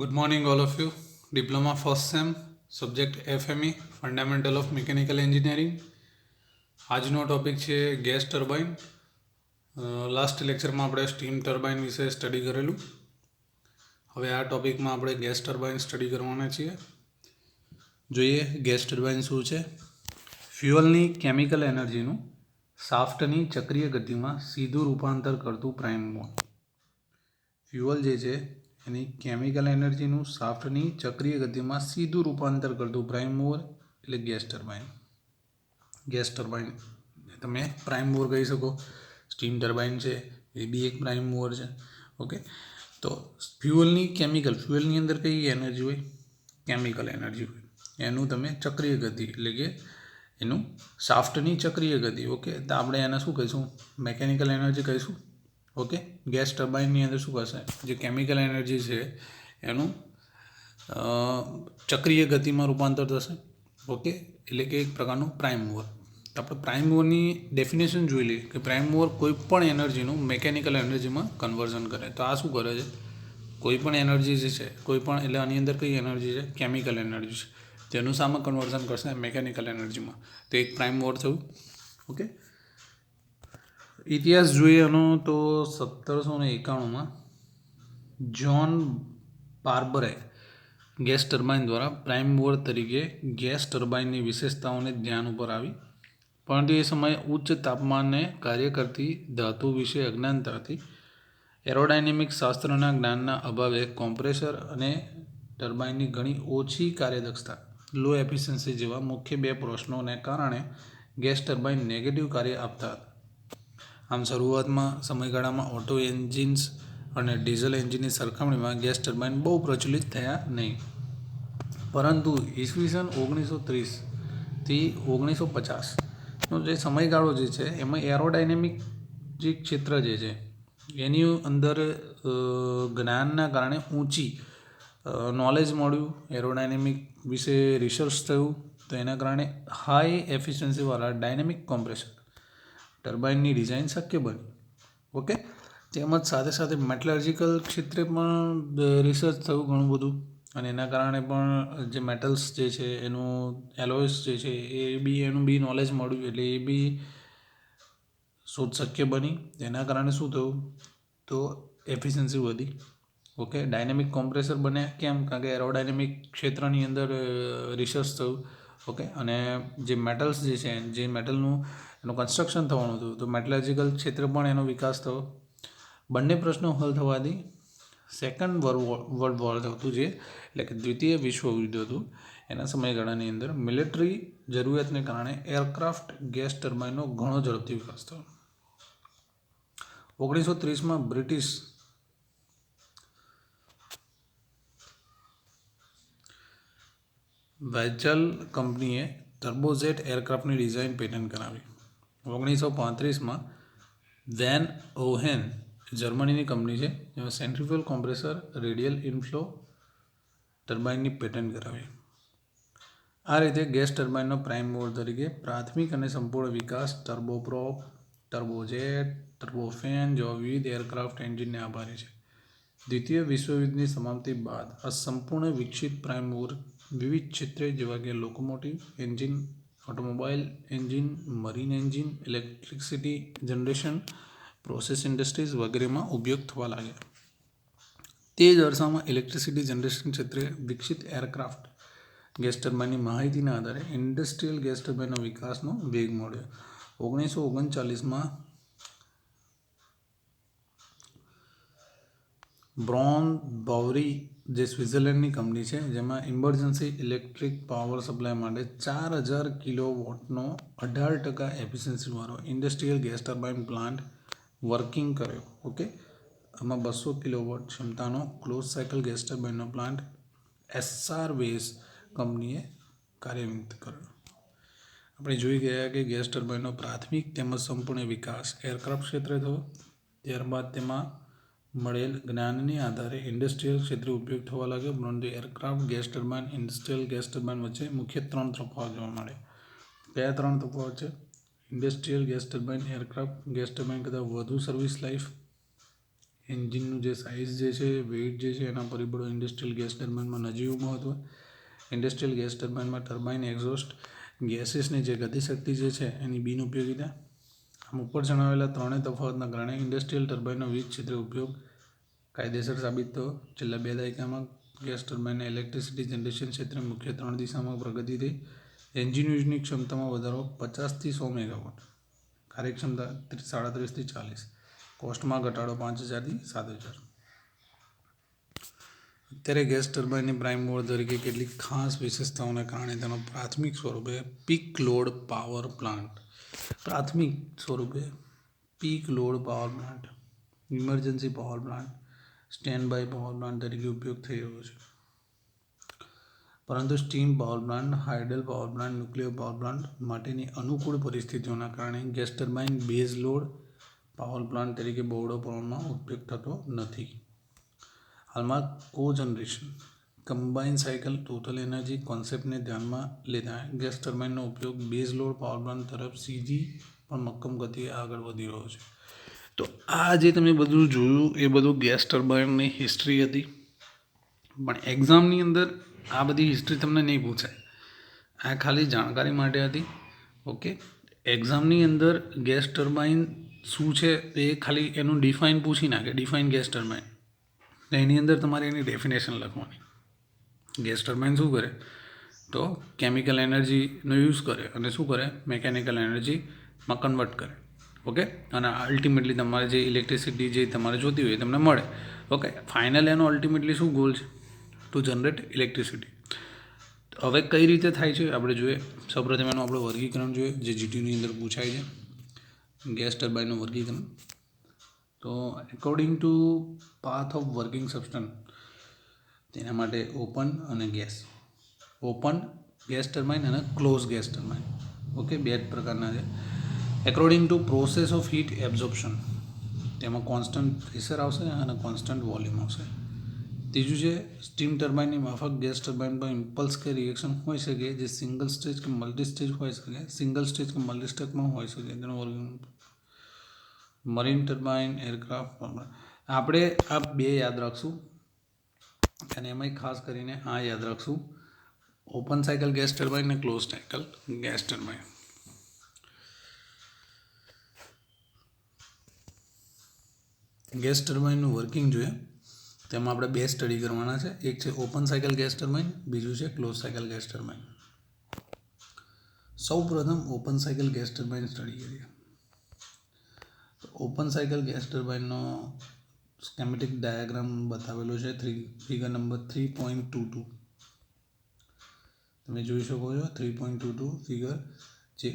Good morning, all of you. Diploma first sem, subject FME, Fundamental of Mechanical Engineering. આજનો topic છે gas turbine. Last લેક્ચરમાં આપણે steam turbine વિશે study કરેલું. હવે આ ટોપિકમાં આપણે ગેસ ટર્બાઇન સ્ટડી કરવાના છીએ. જોઈએ ગેસ ટર્બાઇન શું છે. ફ્યુઅલની કેમિકલ એનર્જીનું શાફ્ટની ચક્રીય ગતિમાં સીધું રૂપાંતર કરતું પ્રાઇમ મૂવર. ફ્યુઅલ જે છે એની કેમિકલ એનર્જીનું શાફ્ટની ચક્રીય ગતિમાં સીધું રૂપાંતર કરતું પ્રાઇમ મૂવર એટલે ગેસ ટર્બાઇન. ગેસ ટર્બાઇન તમે પ્રાઇમ મૂવર કહી શકો. સ્ટીમ ટર્બાઇન છે એ બી એક પ્રાઇમ મૂવર છે. ઓકે, તો ફ્યુઅલની અંદર કઈ એનર્જી હોય? કેમિકલ એનર્જી હોય. એનું તમે ચક્રીય ગતિ એટલે કે એનું શાફ્ટની ચક્રીય ગતિ. ઓકે, તો આપણે એને શું કહીશું? મેકેનિકલ એનર્જી કહીશું. ઓકે, ગેસ ટર્બાઇનની અંદર શું કરશે? જે કેમિકલ એનર્જી છે એનું ચક્રીય ગતિમાં રૂપાંતર થશે. ઓકે, એટલે કે એક પ્રકારનું પ્રાઇમ મૂવર. આપણે પ્રાઇમ મૂવરની ડેફિનેશન જોઈ લઈએ કે પ્રાઇમ મૂવર કોઈ પણ એનર્જીનું મેકેનિકલ એનર્જીમાં કન્વર્ઝન કરે. તો આ શું કરે છે? કોઈ પણ એનર્જી જે છે, કોઈ પણ એટલે આની અંદર કઈ એનર્જી છે? કેમિકલ એનર્જી છે. તેનું સામે કન્વર્ઝન કરશે મેકેનિકલ એનર્જીમાં. તો એક પ્રાઇમ મૂવર થયું. ઓકે, ઇતિહાસ જોઈએ એનો તો 1791માં જ્હોન બાર્બરે ગેસ ટર્બાઇન દ્વારા પ્રાઇમ મૂવર તરીકે ગેસ ટર્બાઇનની વિશેષતાઓને ધ્યાન ઉપર આવી. પરંતુ એ સમયે ઉચ્ચ તાપમાને કાર્ય કરતી ધાતુ વિશે અજ્ઞાનતા હતી. એરોડાયનેમિક શાસ્ત્રના જ્ઞાનના અભાવે કોમ્પ્રેસર અને ટર્બાઇનની ઘણી ઓછી કાર્યદક્ષતા, લો એફિશિયન્સી જેવા મુખ્ય બે પ્રશ્નોને કારણે ગેસ ટર્બાઇન નેગેટિવ કાર્ય આપતા હતા. આમ શરૂઆતમાં સમયગાળામાં ઓટો એન્જિન્સ અને ડીઝલ એન્જિનની સરખામણીમાં ગેસ ટર્બાઇન બહુ પ્રચલિત થયા નહીં. પરંતુ ઈસવીસન 1930થી 1950નો જે સમયગાળો જે છે એમાં એરોડાયનેમિક જે ક્ષેત્ર જે છે એની અંદર જ્ઞાનના કારણે ઊંચી નોલેજ મળ્યું. એરોડાયનેમિક વિશે રિસર્ચ થયું. તો એના કારણે હાઈ એફિશિયન્સીવાળા ડાયનેમિક કોમ્પ્રેસર ટર્બાઇનની ડિઝાઇન શક્ય બની. ઓકે, તેમજ સાથે સાથે મેટલર્જિકલ ક્ષેત્રે પણ રિસર્ચ થયું ઘણું બધું. અને એના કારણે પણ જે મેટલ્સ જે છે એનું એલોયસ જે છે એનું બી નોલેજ મળ્યું. એટલે એ બી શોધ શક્ય બની. એના કારણે શું થયું? તો એફિશિયન્સી વધી. ઓકે, ડાયનેમિક કોમ્પ્રેસર બન્યા. કેમ? કારણ કે એરોડાયનેમિક ક્ષેત્રની અંદર રિસર્ચ થયું. ઓકે, અને જે મેટલ્સ જે છે જે મેટલનું એનું કન્સ્ટ્રક્શન થવાનું હતું તો મેટલર્જિકલ ક્ષેત્ર પણ એનો વિકાસ થયો. બંને પ્રશ્નો હલ થવાથી સેકન્ડ વર્લ્ડ વોર હતું જે એટલે કે દ્વિતીય વિશ્વયુદ્ધ હતું એના સમયગાળાની અંદર મિલિટરી જરૂરિયાતને કારણે એરક્રાફ્ટ ગેસ ટર્બાઇનનો ઘણો ઝડપથી વિકાસ થયો. 1930માં બ્રિટિશ વેચલ કંપનીએ ટર્બોજેટ એરક્રાફ્ટની ડિઝાઇન પેટન્ટ કરાવી. 1935માં વેન ઓહેન જર્મનીની કંપની છે જેમાં સેન્ટ્રીફ્યુગલ કોમ્પ્રેસર રેડિયલ ઇનફ્લો ટર્બાઇનની પેટન્ટ કરાવી. આ રીતે ગેસ ટર્બાઇનનો પ્રાઇમ મૂવર તરીકે પ્રાથમિક અને સંપૂર્ણ વિકાસ ટર્બોપ્રોપ, ટર્બોજેટ, ટર્બોફેન જેવા વિવિધ એરક્રાફ્ટ એન્જિનને આભારી છે. દ્વિતીય વિશ્વયુદ્ધની સમાપ્તિ બાદ આ સંપૂર્ણ વિકસિત પ્રાઇમ મૂવર વિવિધ ક્ષેત્રે જેવા કે locomotive engine, automobile engine, marine engine, electricity generation, process industries વગેરેમાં ઉપયોગ થવા લાગ્યા. તે જ અરસામાં ઇલેક્ટ્રિસિટી જનરેશન ક્ષેત્રે વિકસિત એરક્રાફ્ટ ગેસ ટર્બાઇનની માહિતીના આધારે ઇન્ડસ્ટ્રીયલ ગેસ ટર્બાઇનના વિકાસનો વેગ મળ્યો. 1939માં બ્રોન બોવરી જે સ્વિટ્ઝરલેન્ડની કંપની છે જેમાં ઇમરજન્સી ઇલેક્ટ્રિક પાવર સપ્લાય માટે 4000 કિલોવોટનો 18% એફિશિયન્સીવાળો industrial gas turbine plant working કર્યો. ઓકે, આમાં 200 કિલોવોટ ક્ષમતાનો ક્લોઝ સાયકલ ગેસ ટર્બાઇનનો પ્લાન્ટ એસ્સાર વેસ કંપનીએ કાર્યાન્વિત કર્યો. આપણે જોઈ ગયા કે ગેસ ટર્બાઇનનો પ્રાથમિક તેમજ સંપૂર્ણ વિકાસ એરક્રાફ્ટ ક્ષેત્રે થયો. ત્યારબાદ તેમાં મળેલ જ્ઞાનને આધારે ઇન્ડસ્ટ્રીયલ ક્ષેત્રે ઉપયોગ થવા લાગ્યો. પરંતુ aircraft gas turbine industrial gas turbine વચ્ચે મુખ્ય 3 તફાવત જોવા મળે. કયા 3 તફાવત છે? Industrial gas turbine aircraft gas turbine કરતાં વધુ સર્વિસ લાઈફ, એન્જિનનું જે સાઇઝ જે છે, વેઇટ જે છે, એના પરિબળો ઇન્ડસ્ટ્રીયલ ગેસ ટર્બાઇનમાં નજીવું મહત્વ. ઇન્ડસ્ટ્રીયલ ગેસ ટર્બાઇનમાં ટર્બાઇન એક્ઝોસ્ટ ગેસીસની જે ગતિશક્તિ જે છે એની બિનઉપયોગિતા. આમ ઉપર જણાવેલા ત્રણેય તફાવતના કારણે ઇન્ડસ્ટ્રીયલ ટર્બાઇનનો વિવિધ ક્ષેત્રે ઉપયોગ કાયદેસર સાબિત થયો. છેલ્લા 2 દાયકામાં ગેસ ટર્બાઇનના ઇલેક્ટ્રિસિટી જનરેશન ક્ષેત્રે મુખ્ય 3 દિશામાં પ્રગતિ થઈ. એન્જિન યુઝની ક્ષમતામાં વધારો 50 થી 100 મેગાવોટ, કાર્યક્ષમતા 37 થી 40, કોસ્ટમાં ઘટાડો 5000 થી 7000. અત્યારે ગેસ ટર્બાઇનની પ્રાઇમ મૂવર તરીકે કેટલીક ખાસ વિશેષતાઓને કારણે તેનો પ્રાથમિક સ્વરૂપે peak load power plant, emergency power plant, standby power plant તરીકે ઉપયોગ થઈ રહ્યો છે. પરંતુ steam power plant, hydel power plant, nuclear power plant માટેની અનુકૂળ પરિસ્થિતિઓના કારણે gas turbine base load power plant તરીકે બહોળો પ્રમાણમાં ઉપયોગ થતો નથી. હાલમાં cogeneration combine cycle total energy કોન્સેપ્ટને ધ્યાનમાં લેતા ગેસ ટર્બાઇનનો ઉપયોગ બેઝ લોડ પાવર પ્લાન્ટ તરફ સીધી પણ મક્કમ ગતિએ આગળ વધી રહ્યો છે. તો આ જે તમે બધું જોયું એ બધું ગેસ ટર્બાઇનની હિસ્ટ્રી હતી. પણ એક્ઝામની અંદર આ બધી હિસ્ટ્રી તમને નહીં પૂછાય, આ ખાલી જાણકારી માટે હતી. ઓકે, એક્ઝામની અંદર ગેસ ટર્બાઇન શું છે એ ખાલી એનું ડિફાઇન પૂછી નાખે, ડિફાઇન ગેસ ટર્બાઇન, તો એની અંદર તમારે એની ડેફિનેશન લખવાની. ગેસ ટર્બાઇન શું કરે તો કેમિકલ એનર્જીનો યુઝ કરે અને શું કરે મિકેનિકલ એનર્જીમાં કન્વર્ટ કરે. ઓકે, અને અલ્ટિમેટલી તમારે જે ઇલેક્ટ્રિસિટી જે તમારે જોતી હોય તમને મળે. ઓકે, ફાઇનલ એનો અલ્ટિમેટલી શું ગોલ છે ટુ જનરેટ ઇલેક્ટ્રિસિટી. હવે કઈ રીતે થાય છે આપણે જોઈએ. સૌપ્રથમ એનું આપણે વર્ગીકરણ જોઈએ જે જીટીયુની અંદર પૂછાય છે, ગેસ ટર્બાઇનનું વર્ગીકરણ. તો according to path of working substance, તેના માટે ઓપન અને ગેસ, ઓપન ગેસ ટર્બાઇન અને ક્લોઝ ગેસ ટર્બાઇન. ઓકે, બે જ પ્રકારના છે. According to process of heat absorption, તેમાં કોન્સ્ટન્ટ પ્રેશર આવશે અને કોન્સ્ટન્ટ વોલ્યુમ આવશે. ત્રીજું છે સ્ટીમ ટર્બાઇનની માફક ગેસ ટર્બાઇન પર ઇમ્પલ્સ કે રિએક્શન હોઈ શકે જે સિંગલ સ્ટેજ કે મલ્ટી સ્ટેજ હોઈ શકે, સિંગલ સ્ટેજ કે મલ્ટી સ્ટેજમાં હોઈ શકે. તેનું વર્ગીકરણ મરીન ટર્બાઇન, એરક્રાફ્ટ. આપણે આ બે યાદ રાખશું અને એમાંય ખાસ કરીને આ યાદ રાખશું, ઓપન સાયકલ ગેસ ટર્બાઇન અને close cycle gas turbine. Gas ટર્બાઇનનું વર્કિંગ જોઈએ, તેમાં આપણે બે સ્ટડી કરવાના છે. એક છે ઓપન સાયકલ ગેસ ટર્બાઇન, બીજું છે ક્લોઝ સાયકલ ગેસ ટર્બાઇન. સૌ પ્રથમ open cycle gas turbine study કરીએ. ઓપન સાયકલ ગેસ ટર્બાઇનનો સ્કેમેટિક ડાયાગ્રામ બતાવેલો છે, ફિગર નંબર 3.22. તમે જોઈ શકો છો 3.22 ફિગર જે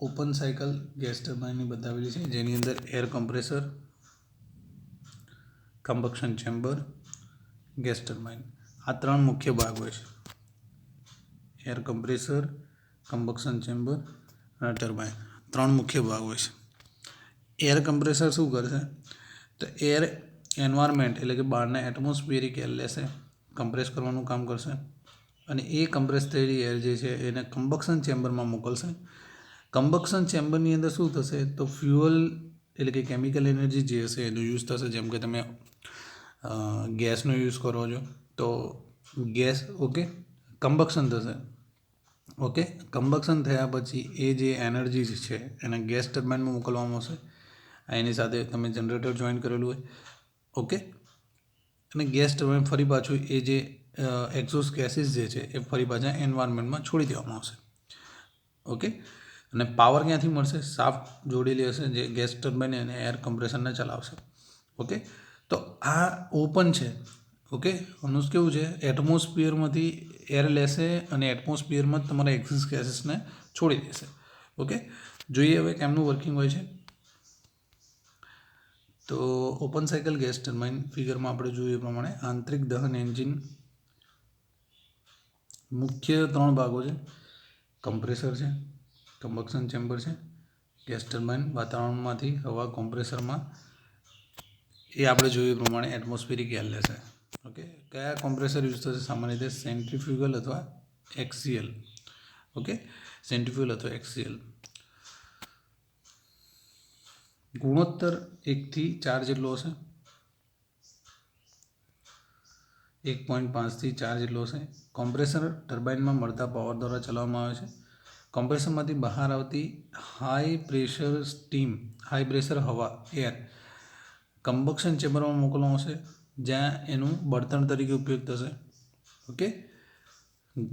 ઓપન સાયકલ ગેસ ટર્બાઇનની બતાવેલી છે, જેની અંદર air compressor, combustion chamber, gas turbine આ ત્રણ મુખ્ય ભાગ હોય છે. એર કમ્પ્રેસર, કમ્બક્શન ચેમ્બર અને ટર્બાઇન ત્રણ મુખ્ય ભાગ હોય છે. એર કમ્પ્રેસર શું કરશે તો એર એન્વાયરમેન્ટ એટલે કે બહારના એટમોસ્ફિયરિક એર લેશે, કમ્પ્રેસ કરવાનું કામ કરશે અને એ કમ્પ્રેસ થયેલી એર જે છે એને કમ્બક્શન ચેમ્બરમાં મોકલશે. કમ્બક્શન ચેમ્બરની અંદર શું થશે તો ફ્યુઅલ એટલે કે કેમિકલ એનર્જી જે હશે એનો યુઝ થશે. જેમ કે તમે ગેસનો યુઝ કરો છો તો ગેસ, ઓકે, કમ્બક્શન થશે. ઓકે, કમ્બક્શન થયા પછી એ જે એનર્જી છે એને ગેસ ટર્બાઇનમાં મોકલવામાં આવશે. એની સાથે તમે જનરેટર જોઈન કરેલું હોય. ઓકે, અને ગેસ ટર્બાઇન ફરી પાછું એ જે એક્ઝોસ્ટ ગેસીસ જે છે એ ફરી પાછા એન્વાયરમેન્ટમાં છોડી દેવામાં આવશે. ઓકે, અને પાવર ક્યાંથી મળશે? શાફ્ટ જોડેલી હશે જે ગેસ ટર્બાઇન અને એર કમ્પ્રેસરને ચલાવશે. ઓકે, તો આ ઓપન છે. ઓકે, આનું કેવું છે એટમોસ્ફિયરમાંથી એર લેશે અને એટમોસ્ફિયરમાં જ તમારા એક્ઝોસ્ટ ગેસીસને છોડી દેશે. ઓકે, જોઈએ હવે કેમનું વર્કિંગ હોય છે. તો ઓપન સાયકલ ગેસ ટર્બાઇન ફિગરમાં આપણે જોઈએ એ પ્રમાણે આંતરિક દહન એન્જિન મુખ્ય ત્રણ ભાગો છે, કમ્પ્રેસર છે, કમ્બક્શન ચેમ્બર છે, ગેસ ટર્બાઇન વાતાવરણમાંથી હવા કોમ્પ્રેસરમાં એ આપણે જોઈએ એ પ્રમાણે એટમોસ્ફિયરિક એર લેશે. ઓકે, કયા કોમ્પ્રેસર યુઝ થશે? સામાન્ય રીતે સેન્ટ્રીફ્યુગલ અથવા એક્સિયલ. ઓકે, સેન્ટ્રીફ્યુગલ અથવા એક્સિયલ. ગુણોત્તર 1 થી 4 જેટલો હશે. 1.5થી 4 જેટલો હશે. કોમ્પ્રેસર ટર્બાઇનમાં મળતા પાવર દ્વારા ચલાવવામાં આવે છે. કોમ્પ્રેસરમાંથી બહાર આવતી હાઈ પ્રેશર હવા એર કમ્બક્શન ચેમ્બરમાં મોકલવામાં આવશે, જ્યાં એનું બળતણ તરીકે ઉપયોગ થશે. ઓકે,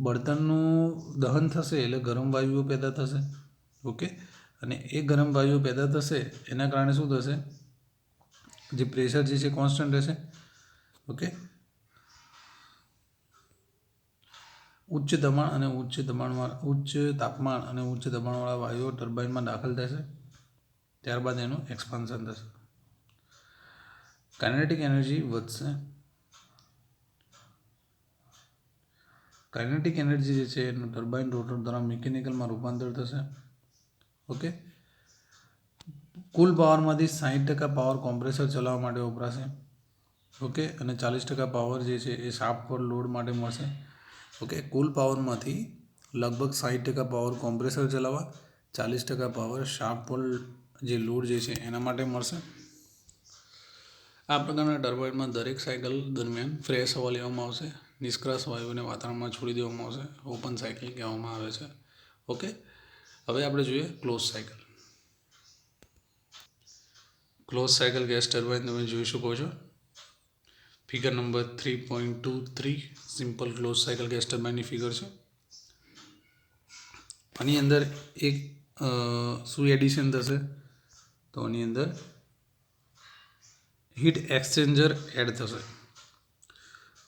બળતણનું દહન થશે એટલે ગરમ વાયુઓ પેદા થશે. ઓકે, અને એ ગરમ વાયુઓ પેદા થશે એના કારણે શું થશે, જે પ્રેશર જે છે કોન્સ્ટન્ટ રહેશે. ઓકે, ઉચ્ચ તાપમાન અને ઉચ્ચ દબાણવાળા વાયુઓ ટર્બાઇનમાં દાખલ થશે, ત્યારબાદ એનું એક્સપાન્શન થશે. કાઇનેટિક એનર્જી વધશે. કાઇનેટિક એનર્જી જે છે એનું ટર્બાઇન રોટર દ્વારા મિકેનિકલમાં રૂપાંતર થશે. ઓકે, કુલ પાવરમાંથી 60% પાવર કોમ્પ્રેસર ચલાવવા માટે વપરાશે. ઓકે, અને 40% પાવર જે છે એ શાફ્ટ પર લોડ માટે મળશે. ઓકે, કુલ પાવરમાંથી લગભગ 60% પાવર કોમ્પ્રેસર ચલાવવા, 40% પાવર શાફ્ટ પર જે લોડ જે છે એના માટે મળશે. આ પ્રકારના ટર્બાઇનમાં દરેક સાયકલ દરમિયાન ફ્રેશ હવા લેવામાં આવશે. નિષ્ક્રાસ વાયુઓને વાતાવરણમાં છોડી દેવામાં આવશે. ઓપન સાયકલ કહેવામાં આવે છે. ઓકે, હવે આપણે જોઈએ close cycle. Close cycle gas turbine તમે જોઈ શકો છો. Figure number 3.23 simple close cycle gas ટર્બાઇનની ફિગર છે. આની અંદર એક શું એડિશન થશે, તો આની અંદર હીટ એક્સચેન્જર એડ થશે.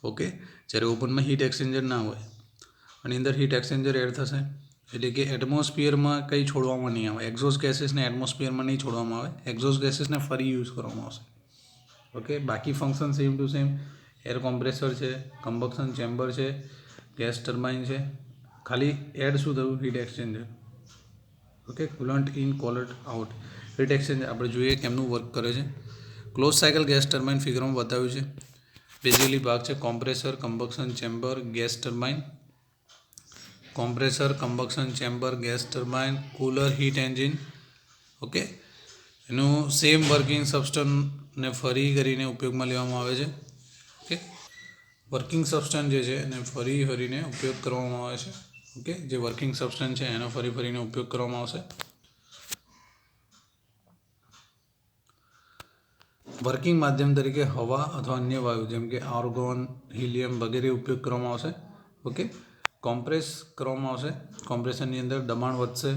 ઓકે, જ્યારે ઓપનમાં હીટ એક્સચેન્જર ના હોય, આની અંદર હીટ એક્સચેન્જર એડ થશે. એટલે કે એટમોસ્ફિયરમાં કંઈ છોડવામાં નહીં આવે. એક્ઝોસ્ટ ગેસીસને એટમોસ્ફિયરમાં નહીં છોડવામાં આવે. એક્ઝોસ્ટ ગેસીસને ફરી યુઝ કરવામાં આવશે. ઓકે, બાકી function same to same. Air compressor છે, કમ્બક્શન ચેમ્બર છે, ગેસ ટર્બાઇન છે. ખાલી એડ શું થયું, heat exchanger. Okay, coolant in coolant out. Heat exchanger આપણે જોઈએ કેમનું વર્ક કરે છે. ક્લોઝ સાયકલ ગેસ ટર્બાઇન ફિગરમાં બતાવ્યું છે. બેઝિકલી ભાગ છે compressor, combustion chamber, gas turbine. Compressor, combustion chamber, gas turbine, cooler, heat engine. Okay, એનું સેમ વર્કિંગ સબસ્ટન્સને ફરી કરીને ઉપયોગમાં લેવામાં આવે છે. ઓકે, વર્કિંગ સબસ્ટન્સ જે છે એને ફરીને ઉપયોગ કરવામાં આવે છે. ઓકે, જે વર્કિંગ સબસ્ટન્સ છે એનો ફરીને ઉપયોગ કરવામાં આવશે. વર્કિંગ માધ્યમ તરીકે હવા અથવા અન્ય વાયુ જેમ કે આર્ગોન, હિલિયમ વગેરે ઉપયોગ કરવામાં આવશે. ઓકે, કોમ્પ્રેસ કરવામાં આવશે. કોમ્પ્રેશનની અંદર દબાણ વધશે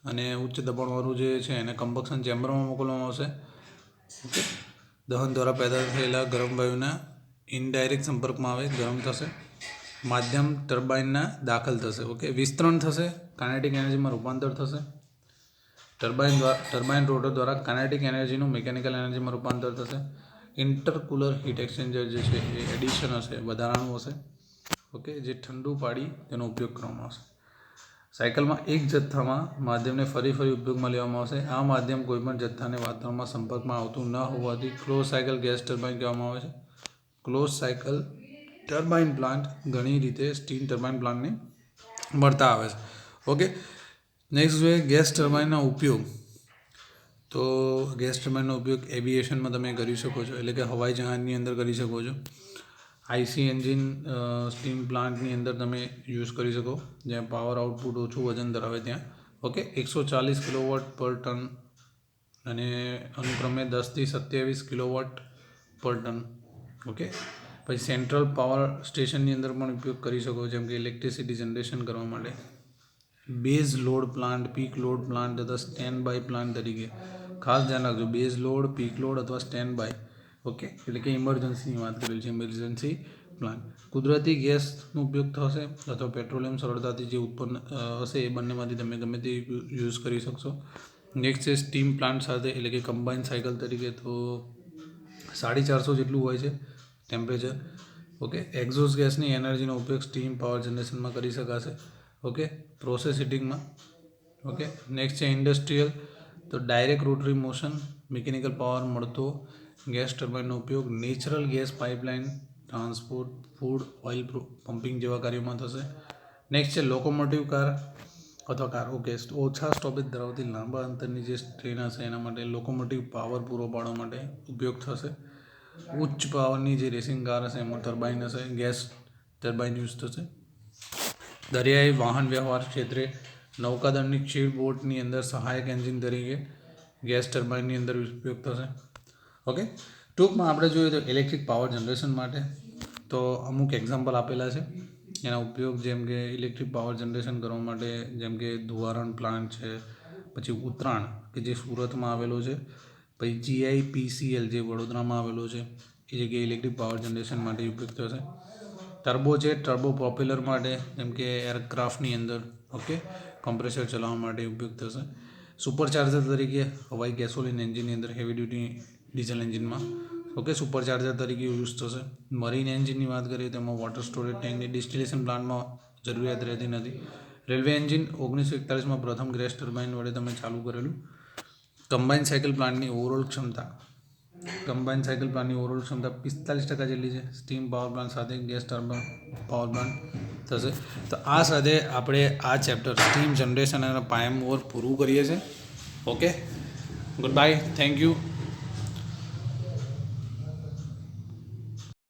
અને ઉચ્ચ દબાણવાળું જે છે એને કમ્બક્શન ચેમ્બરમાં મોકલવામાં આવશે. ઓકે, દહન દ્વારા પેદા થયેલા ગરમ વાયુના ઇનડાયરેક્ટ સંપર્કમાં આવે, ગરમ થશે. માધ્યમ ટર્બાઇનના દાખલ થશે. ઓકે, વિસ્તરણ થશે, કાઇનેટિક એનર્જીમાં રૂપાંતર થશે. ટર્બાઇન રોટર દ્વારા કાઇનેટિક એનર્જીનું મિકેનિકલ એનર્જીમાં રૂપાંતર થશે. ઇન્ટરકુલર હીટ એક્સચેન્જર જે છે એ એડિશન હશે, વધારાનું હશે. ઓકે, જે ઠંડુ પાડી તેનો ઉપયોગ કરવામાં આવશે. સાયકલમાં એક જથ્થામાં માધ્યમને ફરી ઉપયોગમાં લેવામાં આવશે. આ માધ્યમ કોઈપણ જથ્થાને વાતાવરણમાં સંપર્કમાં આવતું ન હોવાથી ક્લોઝ સાયકલ ગેસ ટર્બાઇન કહેવામાં આવે છે. ક્લોઝ સાયકલ ટર્બાઇન પ્લાન્ટ ઘણી રીતે સ્ટીમ ટર્બાઇન પ્લાન્ટને મળતા આવે છે. ઓકે, નેક્સ્ટ જોઈએ ગેસ ટર્બાઇનના ઉપયોગ. તો ગેસ ટર્બાઇનનો ઉપયોગ એવિએશનમાં તમે કરી શકો છો, એટલે કે હવાઈ જહાજની અંદર કરી શકો છો. આઈસી એન્જિન સ્ટીમ પ્લાન્ટની અંદર તમે યુઝ કરી શકો, જ્યાં પાવર આઉટપુટ ઓછું વજન ધરાવે ત્યાં. ઓકે, 140 કિલોવોટ પર ટન અને અનુક્રમે 10 થી 27 કિલોવોટ પર ટન. ઓકે, પછી સેન્ટ્રલ પાવર સ્ટેશનની અંદર પણ ઉપયોગ કરી શકો, જેમ કે ઇલેક્ટ્રિસિટી જનરેશન કરવા માટે. Base load plant, peak load plant તથા સ્ટેન્ડ બાય પ્લાન્ટ તરીકે. ખાસ ધ્યાન રાખજો, બેઝ લોડ, પીક લોડ અથવા સ્ટેન્ડ બાય. ઓકે, એટલે કે ઇમરજન્સીની વાત કરેલી છે, ઇમરજન્સી પ્લાન્ટ. કુદરતી ગેસનો ઉપયોગ થશે અથવા પેટ્રોલિયમ સરળતાથી જે ઉત્પન્ન હશે એ બંનેમાંથી તમે ગમે તે યુઝ કરી શકશો. નેક્સ્ટ છે સ્ટીમ પ્લાન્ટ સાથે, એટલે કે કમ્બાઇન સાયકલ તરીકે. તો 450 જેટલું હોય છે ટેમ્પરેચર. ઓકે, એક્ઝોસ્ટ ગેસની એનર્જીનો ઉપયોગ સ્ટીમ પાવર જનરેશનમાં કરી શકાશે. ઓકે, પ્રોસેસ હીટિંગમાં. ઓકે, નેક્સ્ટ છે ઇન્ડસ્ટ્રીયલ. તો direct rotary motion, mechanical power મળતો ગેસ ટર્બાઇનનો ઉપયોગ natural gas pipeline, transport, food, oil pumping જેવા કાર્યોમાં થશે. નેક્સ્ટ છે લોકોમોટિવ કાર અથવા કાર. ઓકે, ઓછા સ્ટોપેજ ધરાવતી લાંબા અંતરની જે ટ્રેન હશે એના માટે લોકોમોટિવ પાવર પૂરો પાડવા માટે ઉપયોગ થશે. ઉચ્ચ પાવરની જે રેસિંગ કાર હશે એમાં ટર્બાઇન હશે, ગેસ ટર્બાઇન યુઝ થશે. દરિયાઈ વાહન વ્યવહાર ક્ષેત્રે નૌકાદળની ક્ષીર બોટની અંદર સહાયક એન્જિન તરીકે ગેસ ટર્બાઇનની અંદર ઉપયોગ થશે. ઓકે, ટૂંકમાં આપણે જોઈએ તો ઇલેક્ટ્રિક પાવર જનરેશન માટે તો અમુક એક્ઝામ્પલ આપેલા છે એના ઉપયોગ, જેમ કે ઇલેક્ટ્રિક પાવર જનરેશન કરવા માટે જેમ કે ધુવારણ પ્લાન્ટ છે, પછી ઉત્તરાયણ કે જે સુરતમાં આવેલો છે, પછી GIPCL જે વડોદરામાં આવેલો છે એ જગ્યાએ ઇલેક્ટ્રિક પાવર જનરેશન માટે ઉપયોગ થશે. ટર્બોજેટ ટર્બો પ્રોપેલર માટે જેમ કે એરક્રાફ્ટની અંદર ઓકે કમ્પ્રેસર ચલાવવા માટે ઉપયોગ થશે. સુપરચાર્જર તરીકે હવાઈ ગેસોલિન એન્જિનની અંદર હેવી ડ્યુટી ડીઝલ એન્જિનમાં ઓકે સુપરચાર્જર તરીકે યુઝ થશે. મરીન એન્જિનની વાત કરીએ તો એમાં વોટર સ્ટોરેજ ટેન્કની ડિસ્ટિલેશન પ્લાન્ટમાં જરૂરિયાત રહેતી નથી. રેલવે એન્જિન 1941માં પ્રથમ ગેસ ટર્બાઇન વડે તમે ચાલુ કરેલું. કમ્બાઇન સાયકલ પ્લાન્ટની ઓવરઓલ ક્ષમતા 45% જેટલી છે. સ્ટીમ પાવર પ્લાન્ટ સાથે ગેસ ટર્બાઇન પાવર પ્લાન્ટ થશે. તો આ સાથે આપણે આ ચેપ્ટર સ્ટીમ જનરેશન અને પ્રાઇમ મૂવર પૂરું કરીએ છીએ. Okay, good bye, thank you.